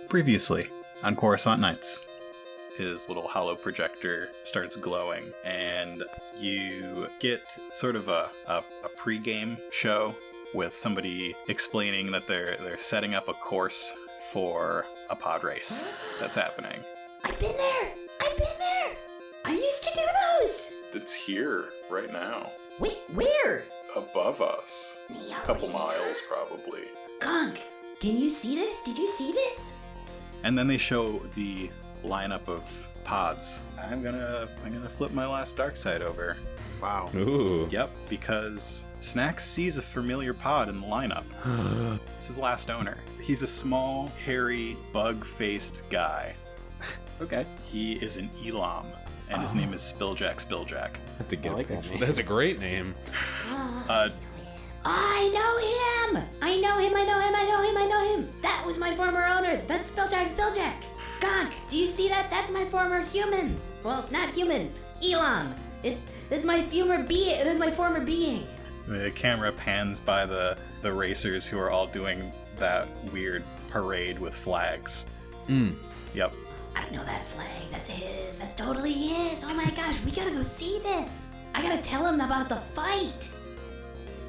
Previously on Coruscant Nights. His little hollow projector starts glowing, and you get sort of a pre-game show with somebody explaining that they're setting up a course for a pod race that's happening. I've been there! I used to do those! It's here, right now. Wait, where? Above us. A couple miles, probably. Gonk, can you see this? Did you see this? And then they show the lineup of pods. I'm gonna flip my last dark side over. Wow. Ooh. Yep, because Snacks sees a familiar pod in the lineup. It's his last owner. He's a small, hairy, bug-faced guy. Okay. He is an Elam, and his name is Spilljack. That's a good I like that name. name. That's a great name. I know him! I know him! That was my former owner! That's Spilljack! Gonk, do you see that? That's my former human! Well, not human, Elam! That's my former being! The camera pans by the racers who are all doing that weird parade with flags. Yep. I know that flag, that's his, that's totally his! Oh my gosh, we gotta go see this! I gotta tell him about the fight!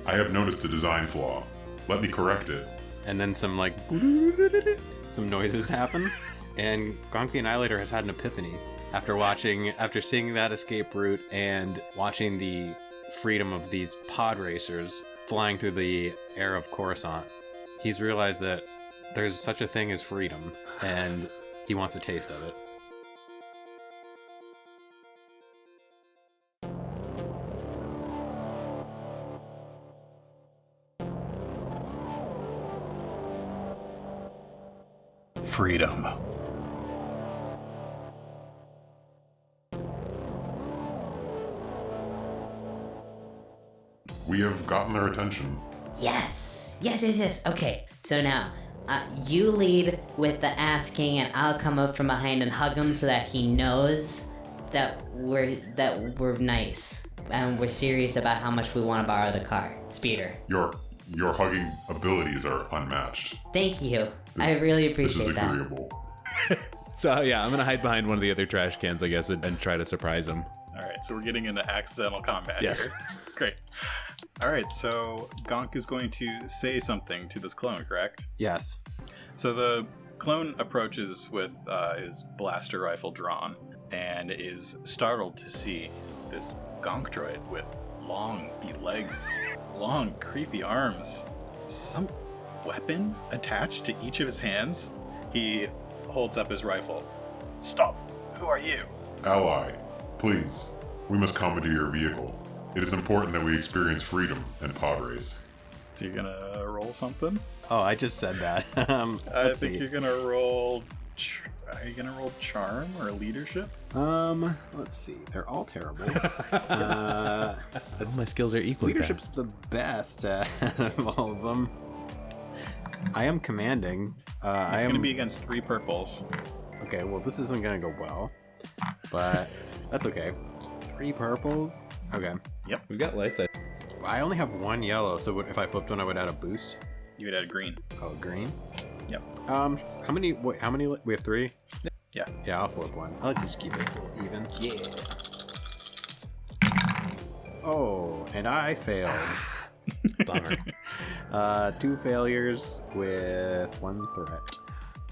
I have noticed a design flaw. Let me correct it. And then some some noises happen, and Gonk the Annihilator has had an epiphany after seeing that escape route and watching the freedom of these pod racers flying through the air of Coruscant. He's realized that there's such a thing as freedom, and he wants a taste of it. Freedom. We have gotten their attention. Yes. Okay, so now, you lead with the asking, and I'll come up from behind and hug him so that he knows that we're nice and we're serious about how much we want to borrow the car. Speeder. Your hugging abilities are unmatched. Thank you. I really appreciate This is that. agreeable. So yeah, I'm gonna hide behind one of the other trash cans, I guess, and try to surprise him. All right, so we're getting into accidental combat Yes. here. Great. All right, so Gonk is going to say something to this clone, correct? Yes. So the clone approaches with his blaster rifle drawn and is startled to see this Gonk droid with long legs, long creepy arms, some weapon attached to each of his hands. He holds up his rifle. Stop! Who are you? Ally, please. We must commandeer your vehicle. It is important that we experience freedom and pod race. So you're gonna roll something? Oh, I just said that. I think you're gonna roll. Are you gonna roll charm or leadership? Let's see. They're all terrible. My skills are equal. Leadership's the best of all of them. I am commanding. It's gonna be against 3 purples. Okay, well, this isn't gonna go well, but that's okay. 3 purples. Okay. We've got lights. I only have 1 yellow, so if I flipped one, I would add a boost. You would add a green. Oh, green. Yep. How many? We have 3. Yeah. Yeah, I'll flip one. I like to just keep it even. Yeah. Oh, and I failed. Bummer. 2 failures with 1 threat.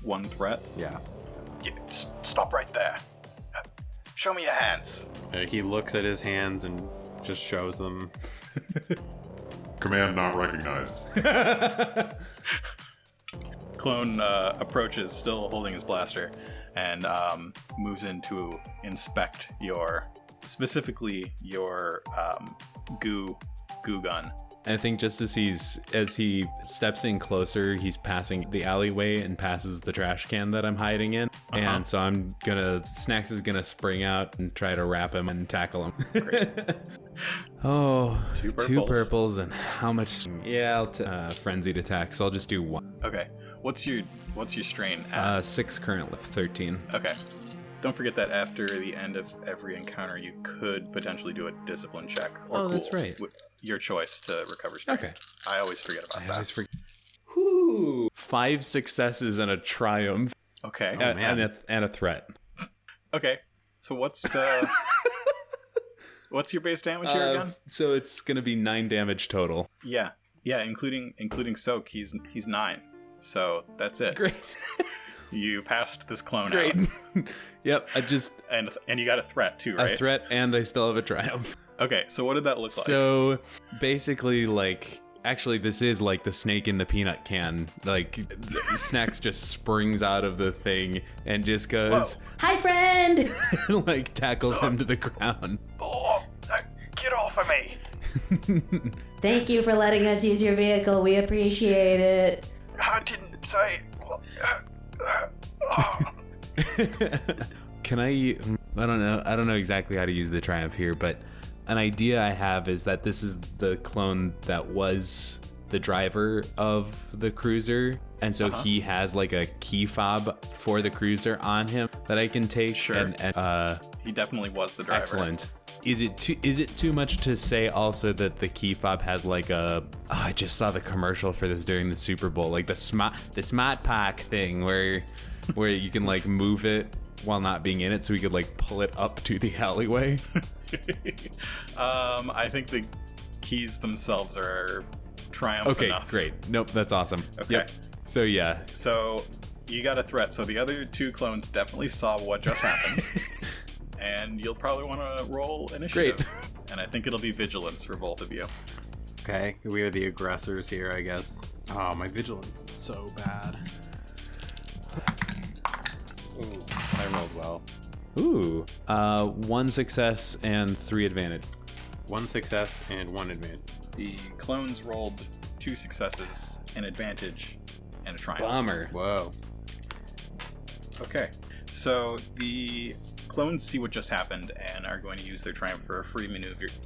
1 threat. Yeah. Stop right there. Show me your hands. He looks at his hands and just shows them. Command not recognized. Clone approaches, still holding his blaster, and moves in to inspect specifically your goo gun. I think just as he steps in closer, he's passing the alleyway and passes the trash can that I'm hiding in. And so Snacks is gonna spring out and try to wrap him and tackle him. Great. Oh, 2 purples. 2 purples and how much? Yeah, frenzied attack. So I'll just do 1. Okay. What's your strain? 6 currently, 13. Okay. Don't forget that after the end of every encounter, you could potentially do a discipline check. Or Oh, that's right. Your choice to recover strain. Okay. I always forget about that. Whew. 5 successes and a triumph. Okay. man. And a threat. Okay. So what's your base damage here again? So it's gonna be 9 damage total. Yeah, including soak. He's 9. So that's it. Great. You passed this clone Great. out. Yep. I just And you got a threat too, right? a threat, and I still have a triumph. Okay, so what did that look like? So basically, like, actually, this is like the snake in the peanut can. Like, Snacks just springs out of the thing and just goes, Hi, friend! and, like, tackles him to the ground. Oh, get off of me! Thank you for letting us use your vehicle. We appreciate it. I didn't say. Can I don't know exactly how to use the triumph here, but an idea I have is that this is the clone that was the driver of the cruiser, and so he has like a key fob for the cruiser on him that I can take. Sure. And He definitely was the driver. excellent. Is it too much to say also that the key fob has like I just saw the commercial for this during the Super Bowl, like the smart pack thing where you can like move it while not being in it, so we could like pull it up to the alleyway. I think the keys themselves are triumph Okay, enough. great. Nope, that's awesome. Okay. Yep. So yeah. So you got a threat. So the other 2 clones definitely saw what just happened. And you'll probably want to roll initiative. Great. And I think it'll be vigilance for both of you. Okay, we are the aggressors here, I guess. Oh, my vigilance is so bad. Ooh, I rolled well. Ooh. 1 success and 3 advantage. 1 success and 1 advantage. The clones rolled 2 successes, an advantage, and a triumph. Bummer. Whoa. Okay. So the clones see what just happened and are going to use their triumph for a free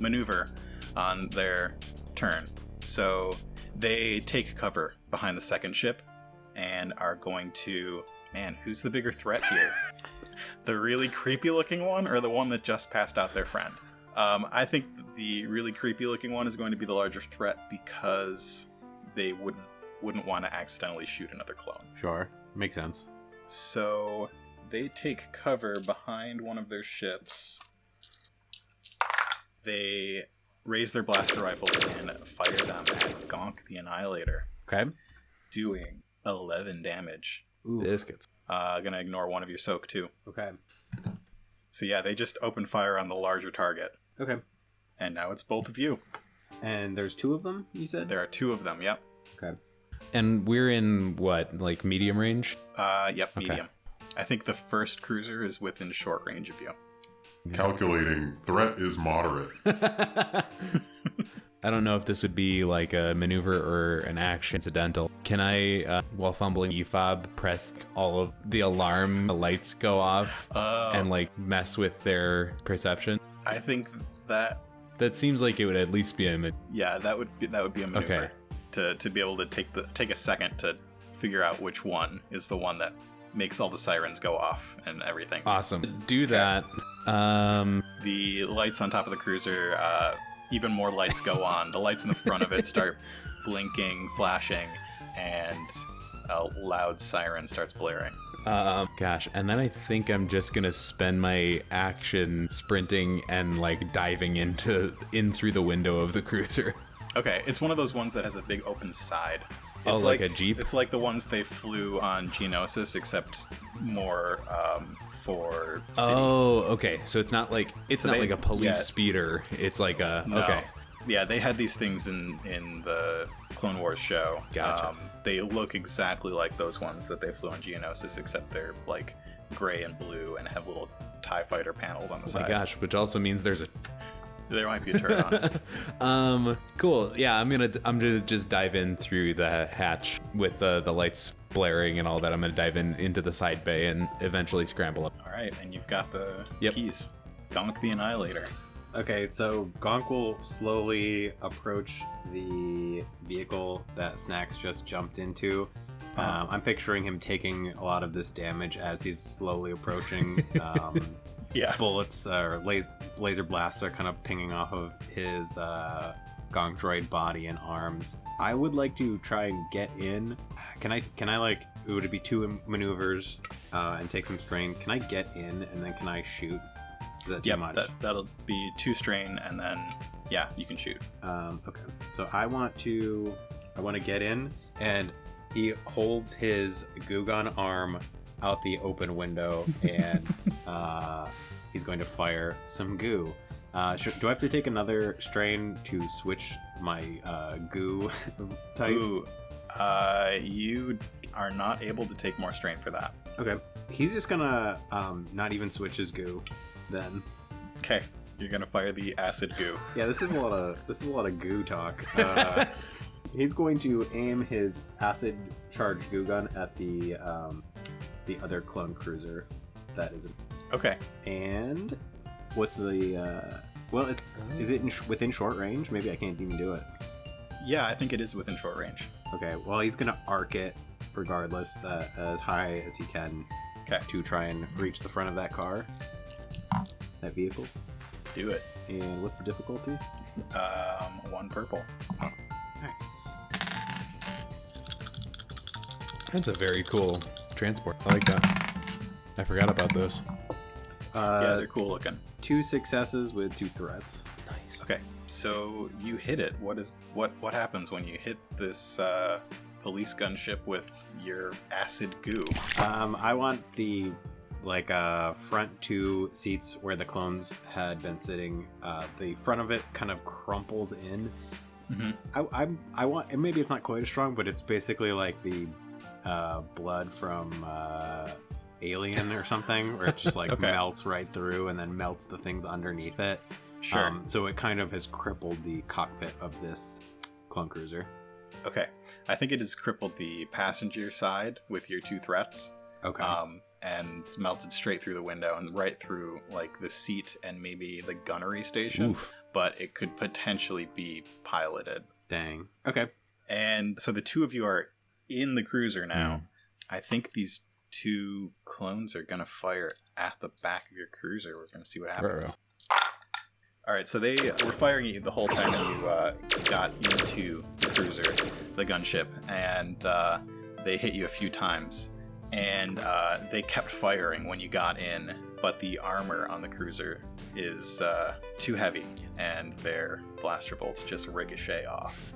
maneuver on their turn. So they take cover behind the second ship and are going to... Man, who's the bigger threat here? The really creepy looking one or the one that just passed out their friend? I think the really creepy looking one is going to be the larger threat because they wouldn't want to accidentally shoot another clone. Sure, makes sense. So they take cover behind one of their ships. They raise their blaster rifles and fire them at Gonk the Annihilator, Okay. doing 11 damage. Ooh. Biscuits. Gonna ignore one of your soak too. Okay. So yeah, they just open fire on the larger target. Okay. And now it's both of you. And there's 2 of them, you said? There are 2 of them, yep. Okay. And we're in what, like medium range? Yep, Okay. medium. I think the first cruiser is within short range of you. Calculating. Threat is moderate. I don't know if this would be like a maneuver or an action incidental. Can I, while fumbling EFOB, press all of the alarm lights go off and like mess with their perception? I think that That seems like it would at least be a yeah, that would be a maneuver. Okay. To be able to take a second to figure out which one is the one that makes all the sirens go off and everything. Awesome. Do that. The lights on top of the cruiser, even more lights go on. The lights in the front of it start blinking, flashing, and a loud siren starts blaring. Gosh, and then I think I'm just gonna spend my action sprinting and like diving in through the window of the cruiser. Okay, it's one of those ones that has a big open side. It's like a Jeep? It's like the ones they flew on Geonosis, except more for city. Oh, okay. So it's not like like a police yeah. speeder. It's like a No. okay. Yeah, they had these things in the Clone Wars show. Gotcha. They look exactly like those ones that they flew on Geonosis, except they're like gray and blue and have little TIE fighter panels on the Oh side. my gosh, which also means there's a There might be a turret on it. cool. Yeah, I'm gonna just dive in through the hatch with the lights blaring and all that. I'm gonna dive into the side bay and eventually scramble up. All right, and you've got the Yep. keys. Gonk the Annihilator. Okay, so Gonk will slowly approach the vehicle that Snacks just jumped into. I'm picturing him taking a lot of this damage as he's slowly approaching. Yeah. Bullets or laser blasts are kind of pinging off of his Gonk droid body and arms. I would like to try and get in. Can I like? Would it be 2 maneuvers and take some strain. Can I get in and then can I shoot? Is that too Yeah, much? that'll be 2 strain, and then yeah, you can shoot. Okay. So I want to get in, and he holds his Gugon arm out the open window, and he's going to fire some goo. Do I have to take another strain to switch my goo type? Ooh, you are not able to take more strain for that. Okay. He's just gonna not even switch his goo then. Okay, you're gonna fire the acid goo. Yeah, this is a lot of goo talk. He's going to aim his acid charged goo gun at the other clone cruiser that is. Okay. And what's the well, is it within short range? Maybe I can't even do it. Yeah, I think it is within short range. Okay, well, he's gonna arc it regardless, as high as he can. Okay. To try and reach the front of that car, that vehicle. Do it. And what's the difficulty? 1 purple. Nice. That's a very cool transport. I like that. I forgot about those. Yeah, they're cool looking. 2 successes with 2 threats. Nice. Okay, so you hit it. What happens when you hit this police gunship with your acid goo? I want the front 2 seats where the clones had been sitting. The front of it kind of crumples in. Mm-hmm. I want, and maybe it's not quite as strong, but it's basically like the blood from Alien or something, where it just like Okay. melts right through and then melts the things underneath it. Sure. So it kind of has crippled the cockpit of this clone cruiser. Okay, I think it has crippled the passenger side with your 2 threats. Okay. And it's melted straight through the window and right through like the seat and maybe the gunnery station. Oof. But it could potentially be piloted. Dang. Okay. And so the 2 of you are in the cruiser now. I think these 2 clones are going to fire at the back of your cruiser. We're going to see what happens. All right, so they were firing at you the whole time that you got into the cruiser, the gunship, and they hit you a few times. And they kept firing when you got in, but the armor on the cruiser is too heavy, and their blaster bolts just ricochet off.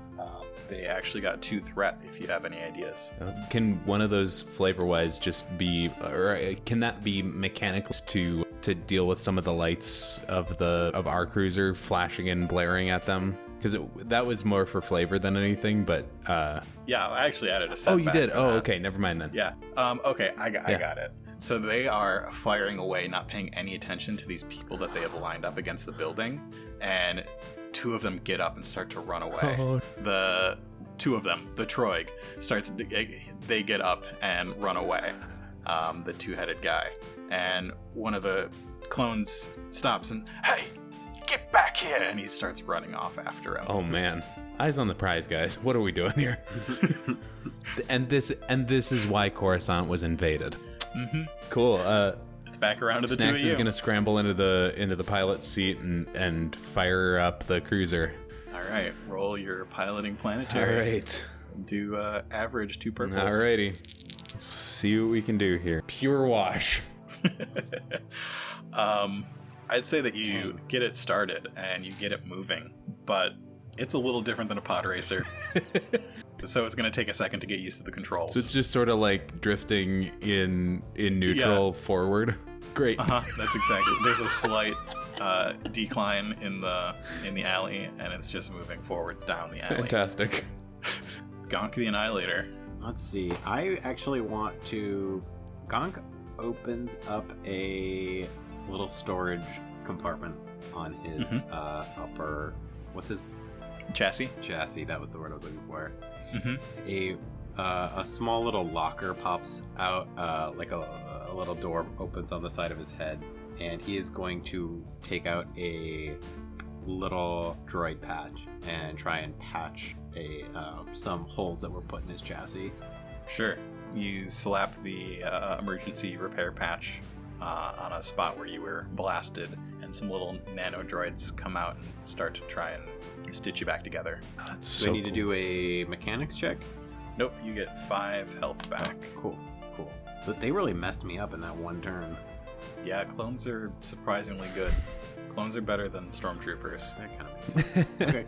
They actually got 2 threat, if you have any ideas. Can one of those flavor-wise just be, or can that be mechanical to deal with some of the lights of our cruiser flashing and blaring at them? Because that was more for flavor than anything, but... Yeah, I actually added a setback. Oh, you did? for Oh, that. okay, never mind then. Yeah. Okay, I got it. So they are firing away, not paying any attention to these people that they have lined up against the building, and 2 of them get up and start to run away. Oh. The 2 of them, the Troig, they get up and run away. The 2-headed guy. And one of the clones stops and, hey, get back here! And he starts running off after him. Oh man, eyes on the prize, guys. What are we doing here? and this is why Coruscant was invaded. Mm-hmm. Cool. It's back around to the 2 of Snacks you. is gonna scramble into the pilot's seat and fire up the cruiser. All right, roll your piloting All planetary. right. Do average 2 purples. Alrighty. Let's see what we can do here. Pure wash. I'd say that you get it started and you get it moving, but it's a little different than a pod racer. So it's going to take a second to get used to the controls. So it's just sort of like drifting in neutral forward. Great. That's exactly. There's a slight decline in the alley, and it's just moving forward down the alley. Fantastic. Gonk the Annihilator. Let's see. I actually want to... Gonk opens up a little storage compartment on his upper... What's his... Chassis. Chassis, that was the word I was looking for. Mm-hmm. A small little locker pops out, like a little door opens on the side of his head, and he is going to take out a little droid patch and try and patch some holes that were put in his chassis. Sure. You slap the emergency repair patch on a spot where you were blasted, and some little nano droids come out and start to try and stitch you back together. That's Do so I need to do a mechanics check? Nope, you get 5 health back. Cool. cool. But they really messed me up in that one turn. Yeah, clones are surprisingly good. Clones are better than stormtroopers. That kind of makes sense. Okay.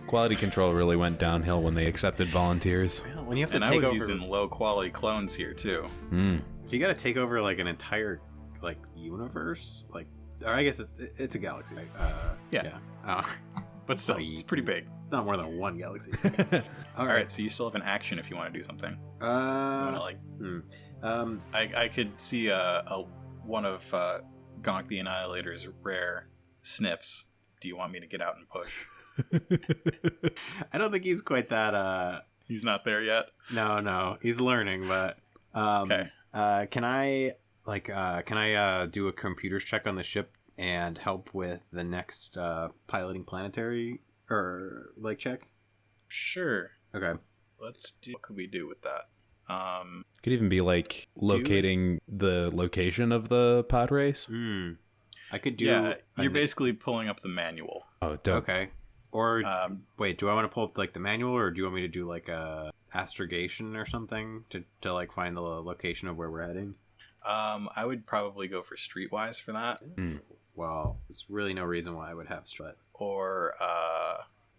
Quality control really went downhill when they accepted volunteers. Well, when you have to And I take was over, using low quality clones here too. if you got to take over like an entire like universe, like, or I guess it's a galaxy. Yeah. Oh, But still, it's pretty big. not more than one galaxy. All right, so you still have an action if you want to do something. You want to like? I could see one of Gonk the Annihilator's rare sniffs. Do you want me to get out and push? I don't think he's quite that. He's not there yet. No, he's learning. But Okay. can I do a computers check on the ship and help with the next piloting planetary or like check? Sure. Okay. Let's do. What could we do with that? Could even be like locating the location of the pod race. I could do. Yeah, you're basically pulling up the manual. Oh, dope. Okay. Or wait, do I want to pull up like the manual, or do you want me to do like a astrogation or something to like find the location of where we're heading? I would probably go for Streetwise for that, Well, there's really no reason why I would have Strut. or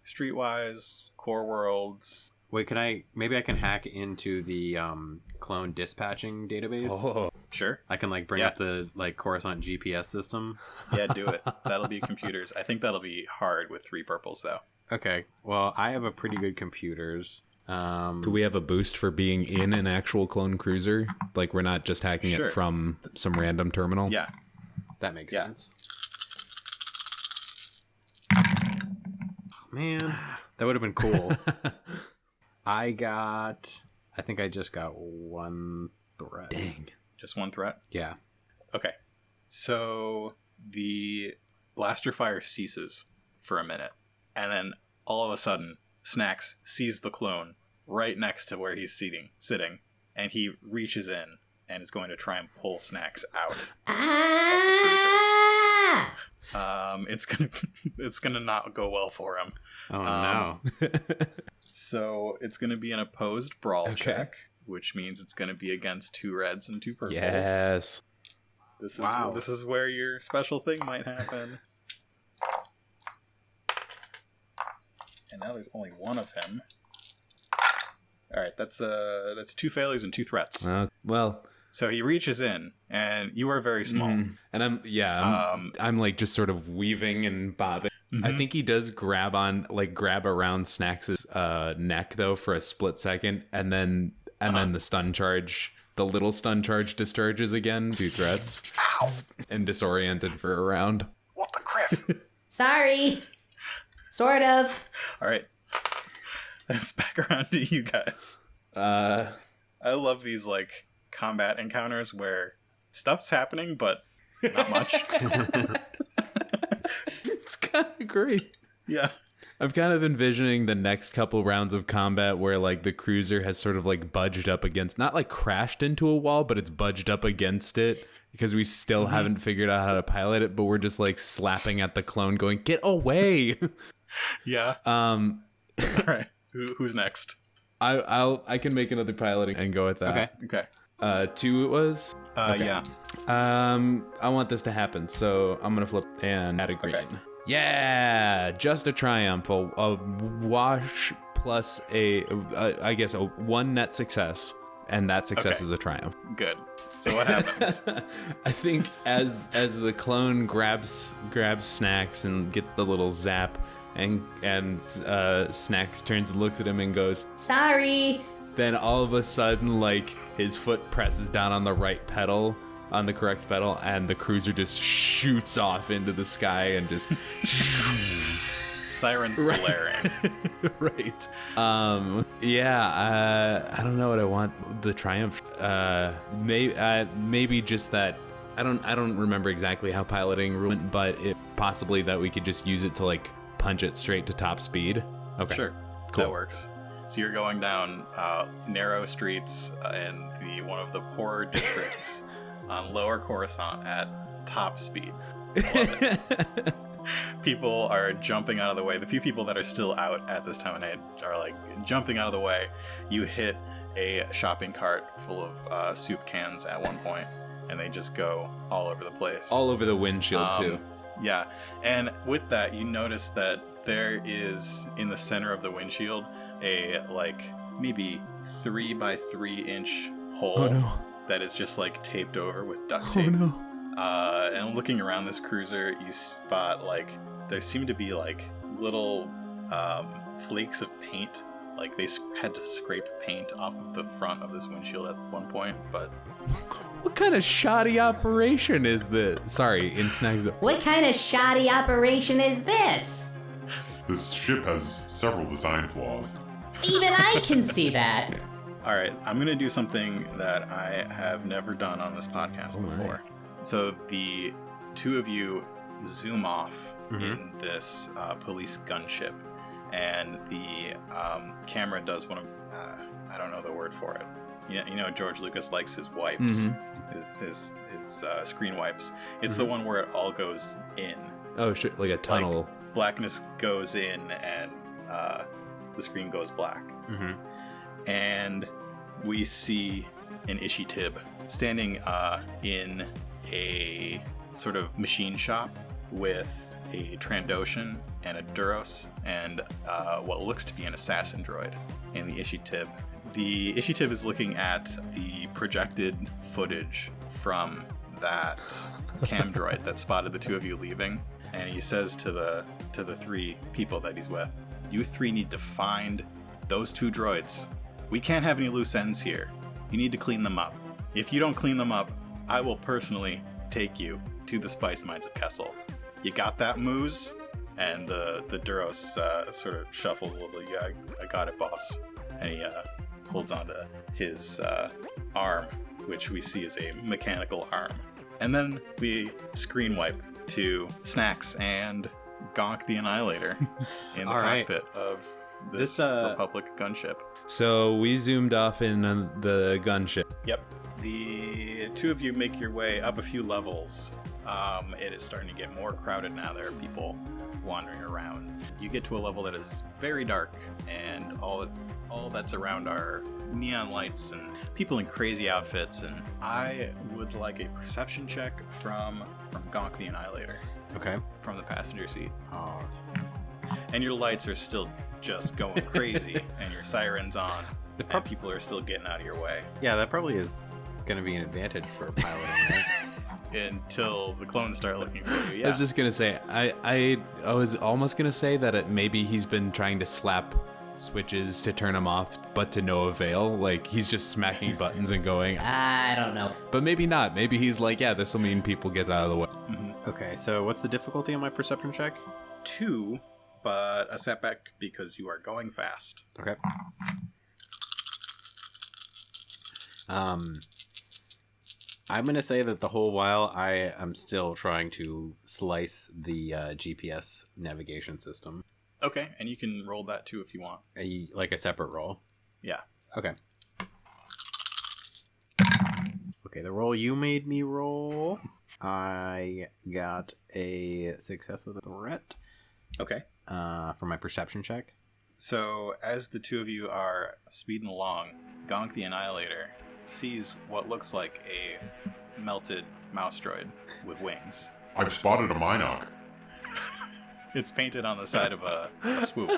Streetwise, Core Worlds. Wait, maybe I can hack into the clone dispatching database? Oh, Sure. I can like bring Yeah. up the like Coruscant GPS system. Yeah, do it. That'll be computers. I think that'll be hard with 3 purples though. Okay. Well, I have a pretty good computers. do we have a boost for being in an actual clone cruiser? Like we're not just hacking Sure. it from some random terminal? Yeah. That makes Yeah. sense. Man, that would have been cool. I think I just got 1 threat. Dang. Just 1 threat. Yeah. Okay. So the blaster fire ceases for a minute, and then all of a sudden, Snacks sees the clone right next to where he's sitting, and he reaches in and is going to try and pull Snacks out. Ah! It's gonna not go well for him. Oh no. So it's gonna be an opposed brawl check, which means it's gonna be against 2 reds and 2 purples. Yes. This Wow. is where your special thing might happen. And now there's only 1 of him. All right, that's 2 failures and 2 threats. Well, So he reaches in, and you are very small. and I'm like just sort of weaving and bobbing. I think he does grab around Snacks's neck though for a split second, and then the stun charge, the little stun charge discharges again. 2 threats. Ow! And disoriented for a round. What the criff? Sorry. Sort of. All right, it's back around to you guys. I love these like combat encounters where stuff's happening, but not much. It's kind of great. Yeah. I'm kind of envisioning the next couple rounds of combat where like the cruiser has sort of like budged up against, not like crashed into a wall, but it's budged up against it because we still haven't figured out how to pilot it, but we're just like slapping at the clone going, "Get away." Yeah. All right. Who's next? I can make another piloting and go with that. Okay. 2 it was. Yeah. I want this to happen, so I'm gonna flip and add a green. Okay. Yeah, just a triumph, a wash plus I guess a 1 net success, and that success Okay. is a triumph. Good. So what happens? I think as the clone grabs Snacks and gets the little zap, and Snacks turns and looks at him and goes, Sorry. then all of a sudden, like, his foot presses down on the right pedal, on the correct pedal, and the cruiser just shoots off into the sky and just... Siren blaring. Right. I don't know what I want. The triumph. Maybe just that. I don't remember exactly how piloting went, but possibly that we could just use it to, like, punch it straight to top speed. Okay. Sure. Cool. That works. So you're going down narrow streets in one of the poorer districts on Lower Coruscant at top speed. Love it. People are jumping out of the way. The few people that are still out at this time of night are like jumping out of the way. You hit a shopping cart full of soup cans at one point, and they just go all over the place. All over the windshield, too. Yeah, and with that, you notice that there is, in the center of the windshield, a, like, maybe 3 by 3 inch hole that is just, like, taped over with duct tape. Oh, no. And looking around this cruiser, you spot, like, there seem to be, like, little flakes of paint. Like, they had to scrape paint off of the front of this windshield at one point, but... What kind of shoddy operation is this? Sorry, in Snacks. What kind of shoddy operation is this? This ship has several design flaws. Even I can see that. All right, I'm going to do something that I have never done on this podcast before. Right. So the two of you zoom off in this police gunship, and the camera does one of, I don't know the word for it. Yeah, you know, George Lucas likes his wipes, his screen wipes. It's the one where it all goes in. Oh, shit, like a tunnel. Like, blackness goes in, and the screen goes black. And we see an Ishitib standing in a sort of machine shop with a Trandoshan and a Duros and what looks to be an assassin droid. And the Ishitib is looking at the projected footage from that cam droid that spotted the two of you leaving, and he says to the 3 people that he's with, "You 3 need to find those 2 droids. We can't have any loose ends here. You need to clean them up. If you don't clean them up, I will personally take you to the spice mines of Kessel. You got that, Moose?" And the Duros sort of shuffles a little bit. "Yeah, I got it, boss." And he holds onto his arm, which we see as a mechanical arm. And then we screen wipe to Snacks and Gonk the Annihilator in the cockpit of this Republic gunship. So we zoomed off in the gunship. Yep. The two of you make your way up a few levels. It is starting to get more crowded now. There are people wandering around. You get to a level that is very dark, and all that's around are neon lights and people in crazy outfits. And I would like a perception check from Gonk the Annihilator. Okay. From the passenger seat. Oh. And your lights are still just going crazy, and your siren's on, and people are still getting out of your way. Yeah, that probably is going to be an advantage for piloting, right? Until the clones start looking for you. Yeah. I was just gonna say, I was almost gonna say that maybe he's been trying to slap switches to turn them off, but to no avail. Like, he's just smacking buttons and going. I don't know. But maybe not. Maybe he's like, yeah, this will mean people get out of the way. Okay, so what's the difficulty on my perception check? 2, but a setback because you are going fast. Okay. I'm going to say that the whole while I am still trying to slice the GPS navigation system. Okay, and you can roll that too if you want. Like a separate roll? Yeah. Okay. Okay, the roll you made me roll, I got a success with a threat. Okay. For my perception check. So as the two of you are speeding along, Gonk the Annihilator sees what looks like a melted mouse droid with wings. I've spotted a Minoc. It's painted on the side of a swoop.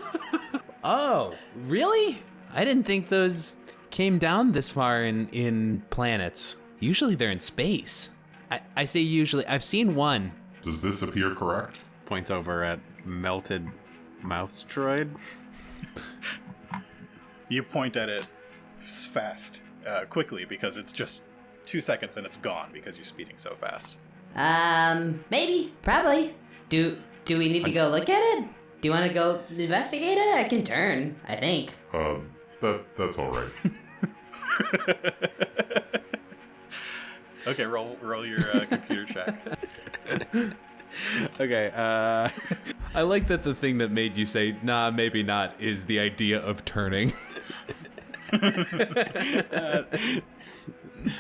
Oh, really? I didn't think those came down this far in planets. Usually they're in space. I say usually. I've seen one. Does this appear correct? Points over at melted mouse droid. You point at it fast, quickly, because it's just 2 seconds and it's gone because you're speeding so fast. Maybe, probably. Do we need to go look at it? Do you want to go investigate it? I can turn, I think. That's all right. Okay, roll your computer check. Okay, I like that the thing that made you say, nah, maybe not, is the idea of turning.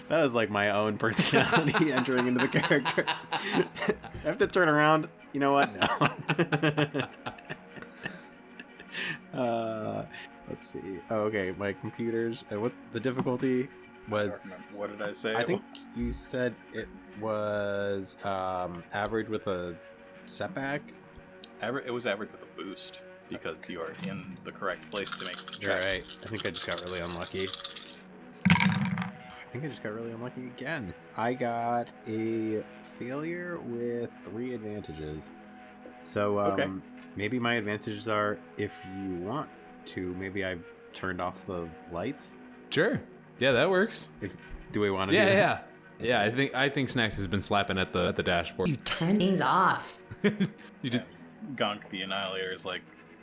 That was like my own personality entering into the character. I have to turn around. You know what? No. Let's see. Oh, okay. My computers. What's the difficulty? I don't remember. What did I say? I think you said it was average with a setback. It was average with a boost because you are in the correct place to make the You're check. right. I think I just got really unlucky. Again. I got a failure with 3 advantages. So Okay. maybe my advantages are, if you want to, maybe I've turned off the lights. Sure. Yeah, that works. Do we want to do that? Yeah. I think Snacks has been slapping at the dashboard. You turn things off. You just Gonk the Annihilator is like,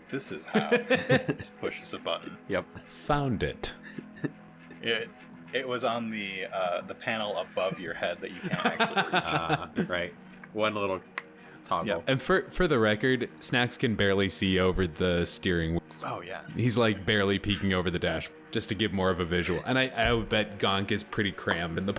this is how. Just pushes a button. Yep. found it. It was on the panel above your head that you can't actually reach. Right. One little toggle. Yep. And for the record, Snacks can barely see over the steering wheel. Oh yeah. He's like barely peeking over the dash just to give more of a visual. And I would bet Gonk is pretty crammed in the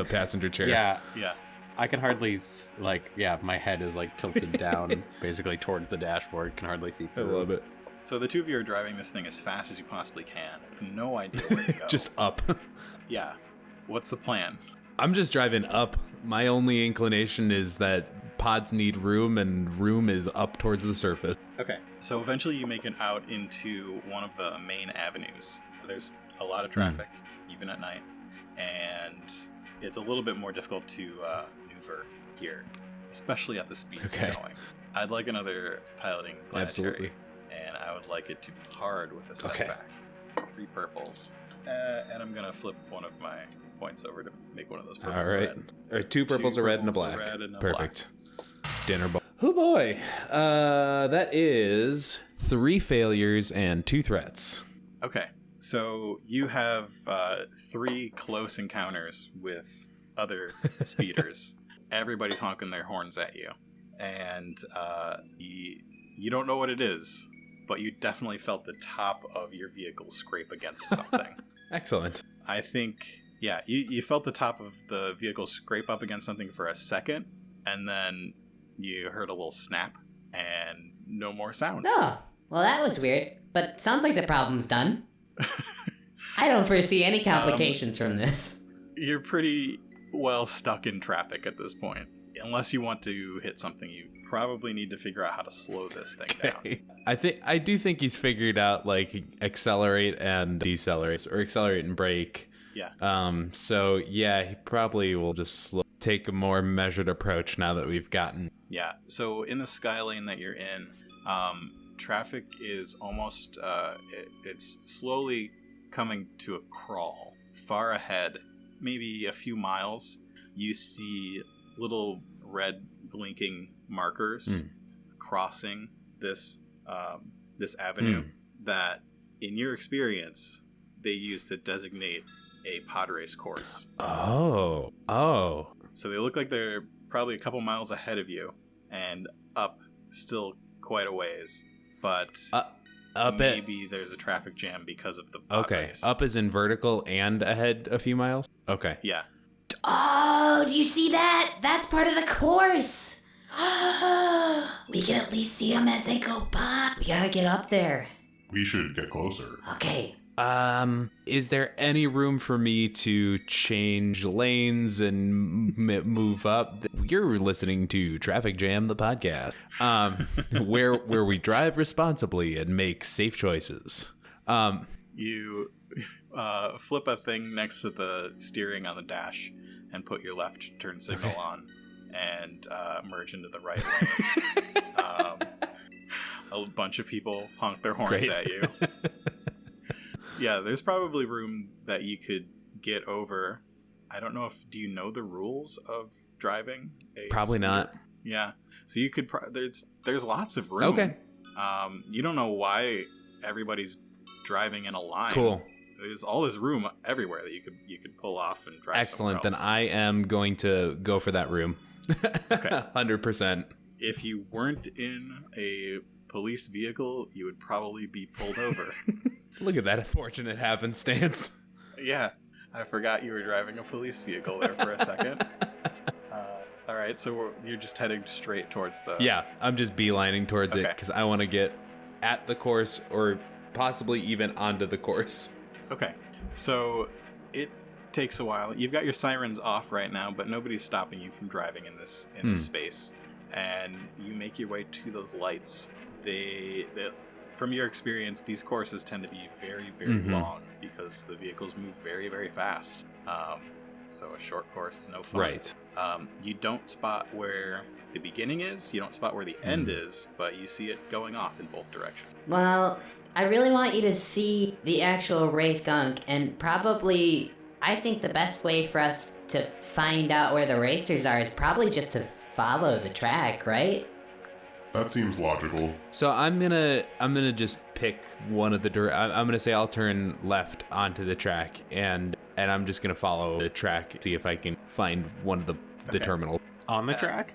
passenger chair. Yeah. Yeah. I can hardly, my head is like tilted down basically towards the dashboard. Can hardly see I through. love it. So the two of you are driving this thing as fast as you possibly can, with no idea where to go. Just up. Yeah. What's the plan? I'm just driving up. My only inclination is that pods need room, and room is up towards the surface. Okay. So eventually you make it out into one of the main avenues. There's a lot of traffic, even at night, and it's a little bit more difficult to maneuver here, especially at the speed Okay. you're going. I'd like another piloting planetary, Absolutely. and I would like it to be hard with a setback. Okay. So 3 purples. And I'm going to flip one of my points over to make one of those purples All right. red. Or 2 purples, a red, and a purples, black. a red, and a Perfect. Dinner ball. Oh boy. That is 3 failures and 2 threats. Okay, so you have 3 close encounters with other speeders. Everybody's honking their horns at you, and you don't know what it is, but you definitely felt the top of your vehicle scrape against something. Excellent. I think, yeah, you felt the top of the vehicle scrape up against something for a second, and then you heard a little snap, and no more sound. Oh, well, that was weird. But sounds like the problem's done. I don't foresee any complications from this. You're pretty well stuck in traffic at this point. Unless you want to hit something, you probably need to figure out how to slow this thing down. I do think he's figured out like accelerate and decelerate, or accelerate and brake. Yeah. So yeah, he probably will just take a more measured approach now that we've gotten. Yeah. So in the sky lane that you're in, traffic is almost it's slowly coming to a crawl. Far ahead, maybe a few miles, you see little red blinking markers crossing this avenue that, in your experience, they use to designate a pod race course. Oh. So they look like they're probably a couple miles ahead of you and up still quite a ways, but maybe there's a traffic jam because of the pod race. Up is in vertical and ahead a few miles. Okay. Yeah. Oh, do you see that? That's part of the course. We can at least see them as they go by. We gotta get up there. We should get closer. Okay. Is there any room for me to change lanes and move up? You're listening to Traffic Jam, the podcast, where we drive responsibly and make safe choices. You flip a thing next to the steering on the dash and put your left turn signal on and merge into the right lane. A bunch of people honk their horns at you. Yeah, there's probably room that you could get over. I don't know do you know the rules of driving? Probably not. Yeah. So you could, there's lots of room. Okay. You don't know why everybody's driving in a line. Cool. There's all this room everywhere that you could pull off and drive. Excellent. Then somewhere else. I am going to go for that room. Okay. 100%. If you weren't in a police vehicle, you would probably be pulled over. Look at that unfortunate happenstance. Yeah, I forgot you were driving a police vehicle there for a second. All right, so you're just heading straight towards the... Yeah, I'm just beelining towards it Okay. because I want to get at the course or possibly even onto the course. Okay, so it takes a while. You've got your sirens off right now, but nobody's stopping you from driving in this space. And you make your way to those lights. They from your experience, these courses tend to be very, very long because the vehicles move very, very fast. So a short course is no fun. Right. You don't spot where the beginning is, you don't spot where the end is, but you see it going off in both directions. Well, I really want you to see the actual race, Gonk, and probably I think the best way for us to find out where the racers are is probably just to follow the track, right? That seems logical. So I'm gonna just pick one of the I'm gonna say I'll turn left onto the track and I'm just gonna follow the track, see if I can find one of the terminals. On the track?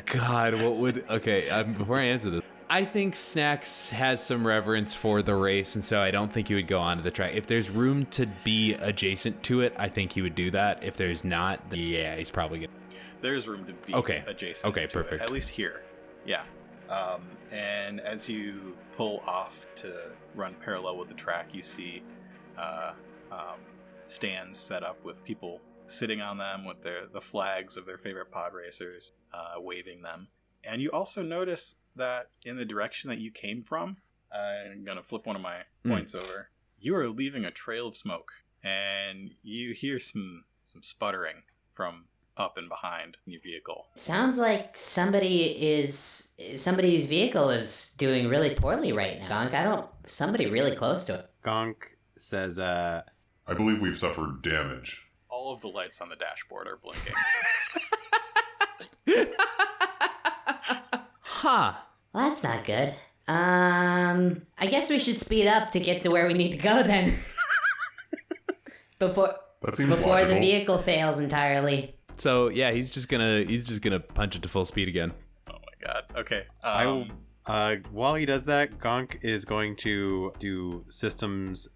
God, what would... Okay, before I answer this, I think Snacks has some reverence for the race, and so I don't think he would go onto the track. If there's room to be adjacent to it, I think he would do that. If there's not, then yeah, he's probably gonna... There's room to be adjacent to perfect. it, at least here. Yeah. And as you pull off to run parallel with the track, you see stands set up with people sitting on them with the flags of their favorite pod racers, waving them. And you also notice that in the direction that you came from, I'm going to flip one of my points over, you are leaving a trail of smoke. And you hear some sputtering from up and behind your vehicle. Sounds like somebody's vehicle is doing really poorly right now. Gonk, somebody really close to it. Gonk says, I believe we've suffered damage. All of the lights on the dashboard are blinking. Huh. Well, that's not good. I guess we should speed up to get to where we need to go then. Before logical. the vehicle fails entirely. So yeah, he's just gonna punch it to full speed again. Oh my god. Okay. while he does that, Gonk is going to do a systems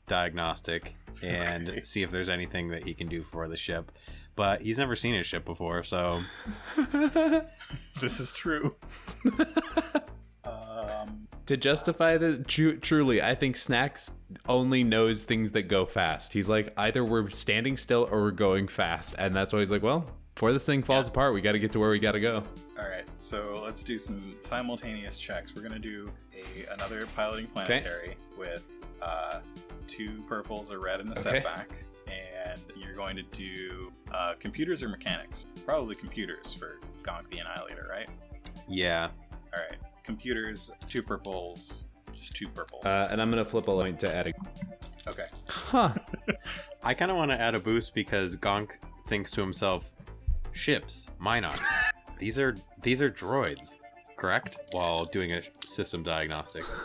diagnostic and see if there's anything that he can do for the ship. But he's never seen his ship before, so... This is true. To justify this, truly, I think Snacks only knows things that go fast. He's like, either we're standing still or we're going fast. And that's why he's like, well, before this thing falls apart, we got to get to where we got to go. All right, so let's do some simultaneous checks. We're going to do another piloting planetary with 2 purples, a red, and a setback. And you're going to do computers or mechanics? Probably computers for Gonk the Annihilator, right? Yeah. All right. Computers, 2 purples, just 2 purples. And I'm going to flip a point to adding. Okay. Huh. I kind of want to add a boost because Gonk thinks to himself, ships, Minox. These are droids, correct? While doing a system diagnostics.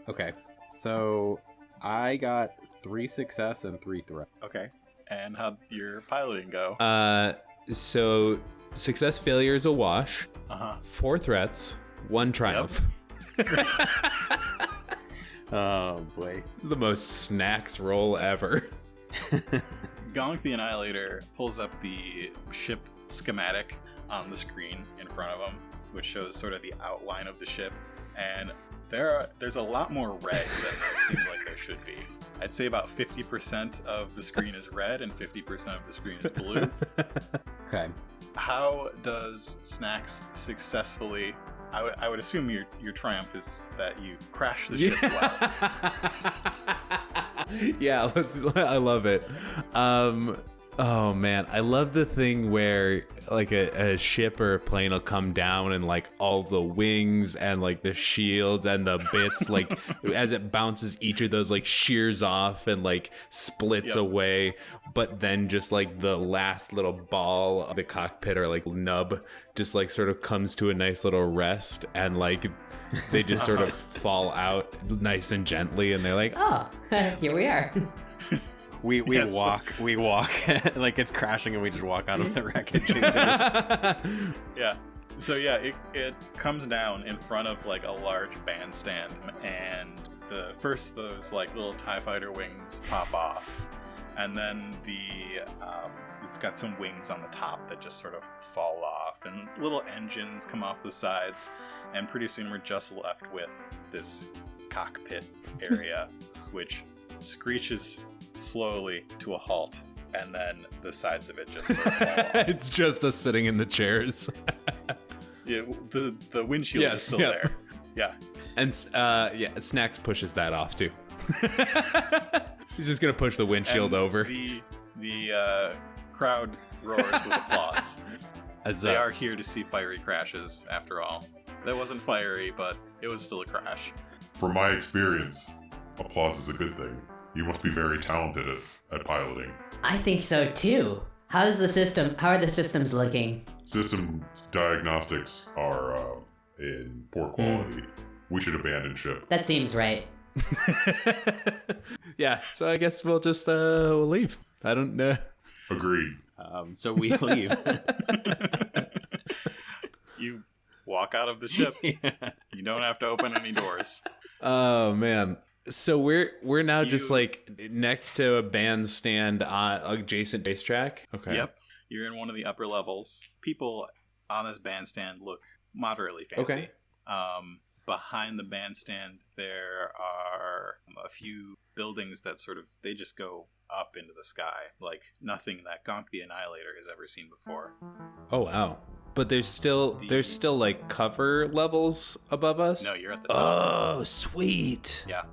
Okay. So I got 3 success and 3 threat. Okay. And how'd your piloting go? So success, failure is a wash. 4 threats, 1 triumph. Yep. Oh boy. The most Snacks roll ever. Gonk the Annihilator pulls up the ship schematic on the screen in front of him, which shows sort of the outline of the ship. And there's a lot more red than there seems like there should be. I'd say about 50% of the screen is red and 50% of the screen is blue. Okay. How does Snacks successfully... I would assume your triumph is that you crash the ship well. Yeah, I love it. Oh man, I love the thing where like a ship or a plane will come down and like all the wings and like the shields and the bits like as it bounces, each of those like shears off and like splits away, but then just like the last little ball of the cockpit or like nub just like sort of comes to a nice little rest and like they just sort of fall out nice and gently and they're like, oh, here we are. We walk like it's crashing and we just walk out of the wreckage. Yeah. So yeah, it comes down in front of like a large bandstand, and those like little TIE fighter wings pop off, and then it's got some wings on the top that just sort of fall off, off, and little engines come off the sides, and pretty soon we're just left with this cockpit area, which screeches slowly to a halt, and then the sides of it just sort of fall off. It's just us sitting in the chairs. Yeah, the windshield is still there. Yeah. And Snacks pushes that off too. He's just gonna push the windshield And over. The crowd roars with applause. As They are here to see fiery crashes, after all. That wasn't fiery, but it was still a crash. From my experience, applause is a good thing. You must be very talented at piloting. I think so too. How are the systems looking? Systems diagnostics are in poor quality. We should abandon ship. That seems right. Yeah, so I guess we'll just we'll leave. I don't know. Agreed. so we leave. You walk out of the ship. You don't have to open any doors. Oh man. So we're now just like next to a bandstand adjacent racetrack. Okay. Yep. You're in one of the upper levels. People on this bandstand look moderately fancy. Okay. Behind the bandstand, there are a few buildings that they just go up into the sky, like nothing that Gonk the Annihilator has ever seen before. Oh wow. But there's still like cover levels above us. No, you're at the top. Oh, sweet. Yeah.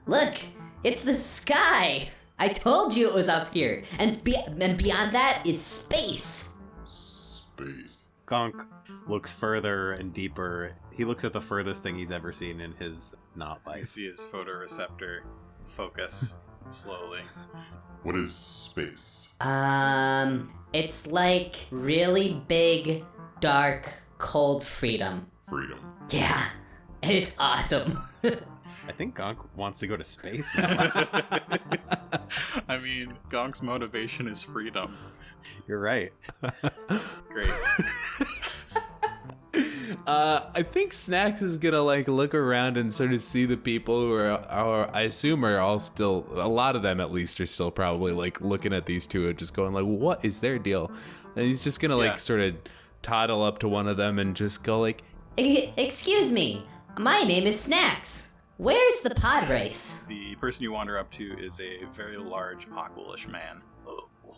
Look, it's the sky. I told you it was up here, and beyond that is space. Space. Gonk looks further and deeper. He looks at the furthest thing he's ever seen in his not You life. see his photoreceptor focus slowly. What is space? It's like really big, dark, cold freedom. Freedom. Yeah, and it's awesome. I think Gonk wants to go to space now. I mean, Gonk's motivation is freedom. You're right. Great. I think Snacks is gonna like look around and sort of see the people who are I assume are all still, a lot of them at least are still probably like looking at these two and just going like, what is their deal? And he's just gonna like sort of toddle up to one of them and just go like, Excuse me, my name is Snacks. Where's the pod race? The person you wander up to is a very large, aqualish man.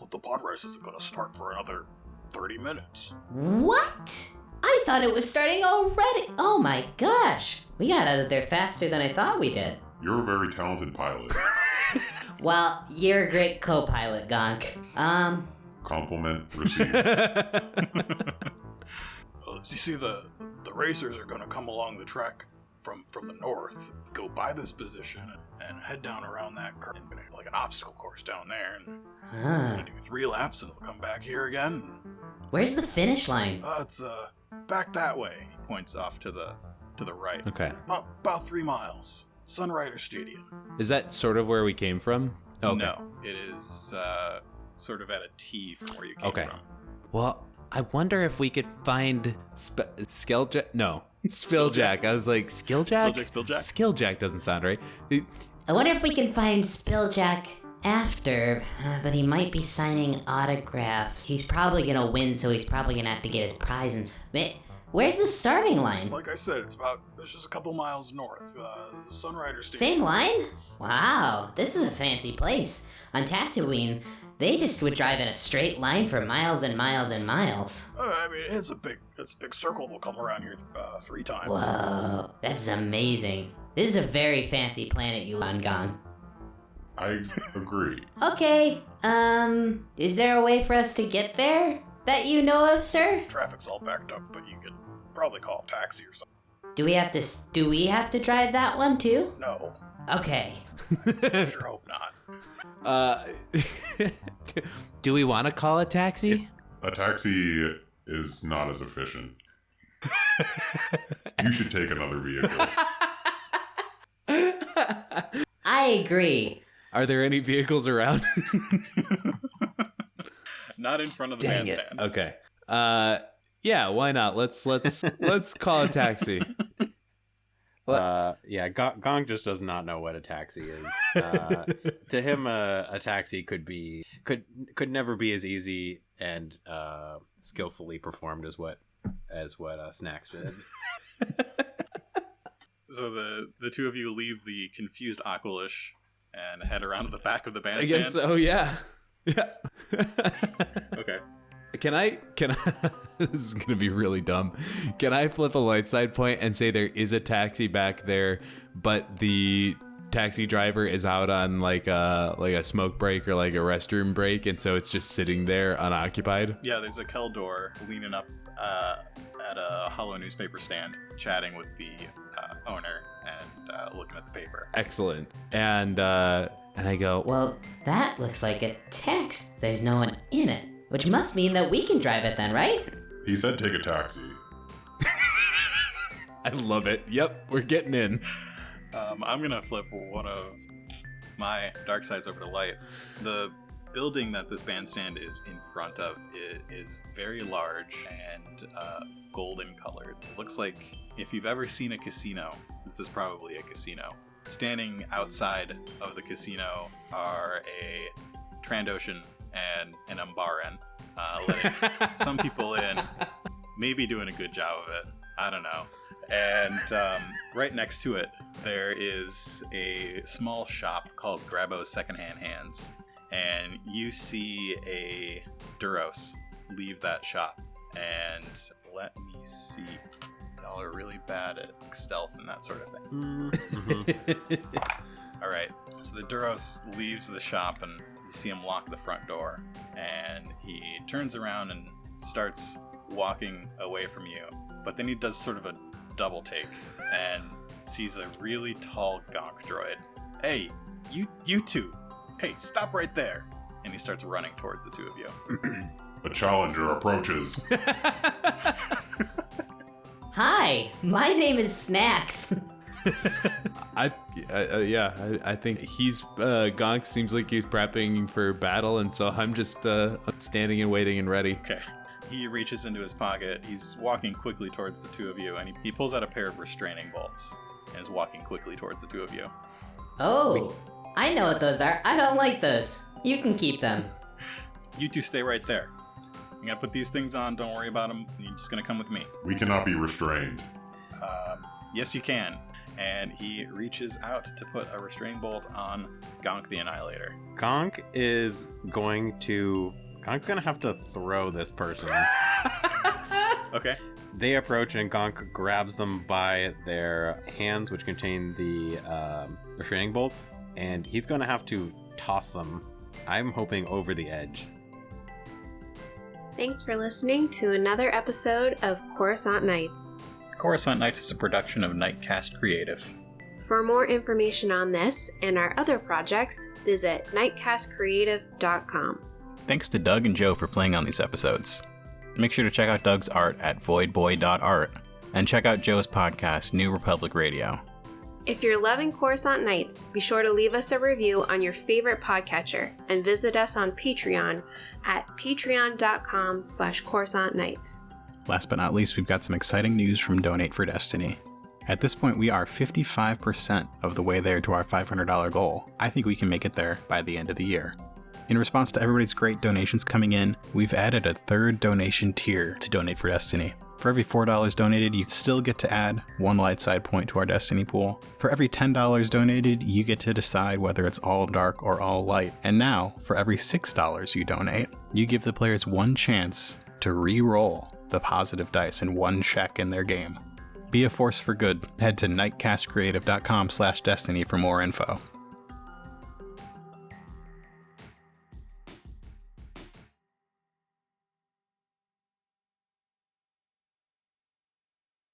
The pod race isn't going to start for another 30 minutes. What? I thought it was starting already. Oh my gosh. We got out of there faster than I thought we did. You're a very talented pilot. Well, you're a great co-pilot, Gonk. Compliment received. You see, the racers are going to come along the track from the north, go by this position, and head down around that curve, like an obstacle course down there, and they're going to do 3 laps, and they'll come back here again. Where's the finish line? It's back that way. He points off to the right. okay. About 3 miles. Sunrider Stadium. Is that sort of where we came from? Okay. No, it is sort of at a T from where you came Okay. from. Well, I wonder if we could find Skilljack. No, Spilljack. I was like, Skilljack? Spilljack? Skilljack doesn't sound right. I wonder if we can find Spilljack after, but he might be signing autographs. He's probably gonna win, so he's probably gonna have to get his prize. And where's the starting line? Like I said, it's just a couple miles north. Sunrider Stadium. Same line? Wow, this is a fancy place. On Tatooine, they just would drive in a straight line for miles and miles and miles. I mean, it's a big circle. They'll come around here 3 times. Whoa, that's amazing. This is a very fancy planet you on Gong. I agree. Okay, is there a way for us to get there that you know of, sir? Traffic's all backed up, but you could probably call a taxi or something. Do we have to drive that one too? No, Okay. sure hope not. Do we want to call a taxi? A taxi is not as efficient. You should take another vehicle. I agree. Are there any vehicles around? Not in front of the Dang it. bandstand. Okay. Yeah, why not? Let's call a taxi. Yeah, Gonk just does not know what a taxi is. To him, a taxi could never be as easy and skillfully performed as what Snacks did. So the two of you leave the confused Aqualish and head around to the back of the bandstand. I guess so, yeah. Yeah. Okay. Can I this is gonna be really dumb. Can I flip a light side point and say there is a taxi back there, but the taxi driver is out on like a smoke break or like a restroom break, and so it's just sitting there unoccupied? Yeah, there's a Keldor leaning up at a hollow newspaper stand, chatting with the owner and looking at the paper. Excellent. And I go, Well, that looks like a text. There's no one in it, which must mean that we can drive it then, right? He said take a taxi. I love it. Yep, we're getting in. I'm gonna flip one of my dark sides over to light. The building that this bandstand is in front of is very large and golden colored. It looks like if you've ever seen a casino, this is probably a casino. Standing outside of the casino are a Trandoshan and an Umbaran, letting some people in, maybe doing a good job of it. I don't know. And right next to it, there is a small shop called Grabo's Secondhand Hands. And you see a Duros leave that shop. And let me see. Y'all are really bad at stealth and that sort of thing. Mm-hmm. All right. So the Duros leaves the shop and you see him lock the front door. And he turns around and starts walking away from you. But then he does sort of a double take and sees a really tall Gonk droid. Hey, you two. Hey, stop right there. And he starts running towards the two of you. A challenger approaches. Hi, my name is Snacks. I think he's Gonk seems like he's prepping for battle, and so I'm just standing and waiting and ready. Okay. He reaches into his pocket. He's walking quickly towards the two of you, and he pulls out a pair of restraining bolts and is walking quickly towards the two of you. Oh, I know what those are. I don't like those. You can keep them. You two stay right there. I'm gonna put these things on. Don't worry about them. You're just gonna come with me. We cannot be restrained. Yes, you can. And he reaches out to put a restraining bolt on Gonk the Annihilator. Gonk's gonna have to throw this person. Okay. They approach and Gonk grabs them by their hands, which contain the restraining bolts, and he's gonna have to toss them, I'm hoping, over the edge. Thanks for listening to another episode of Coruscant Nights. Coruscant Nights is a production of Nightcast Creative. For more information on this and our other projects, visit nightcastcreative.com. Thanks to Doug and Joe for playing on these episodes. Make sure to check out Doug's art at voidboy.art and check out Joe's podcast, New Republic Radio. If you're loving Coruscant Nights, be sure to leave us a review on your favorite podcatcher and visit us on Patreon at patreon.com/Coruscant Nights. Last but not least, we've got some exciting news from Donate for Destiny. At this point, we are 55% of the way there to our $500 goal. I think we can make it there by the end of the year. In response to everybody's great donations coming in, we've added a third donation tier to Donate for Destiny. For every $4 donated, you still get to add one light side point to our Destiny pool. For every $10 donated, you get to decide whether it's all dark or all light. And now, for every $6 you donate, you give the players one chance to re-roll the positive dice in one check in their game. Be a force for good. Head to nightcastcreative.com/destiny for more info.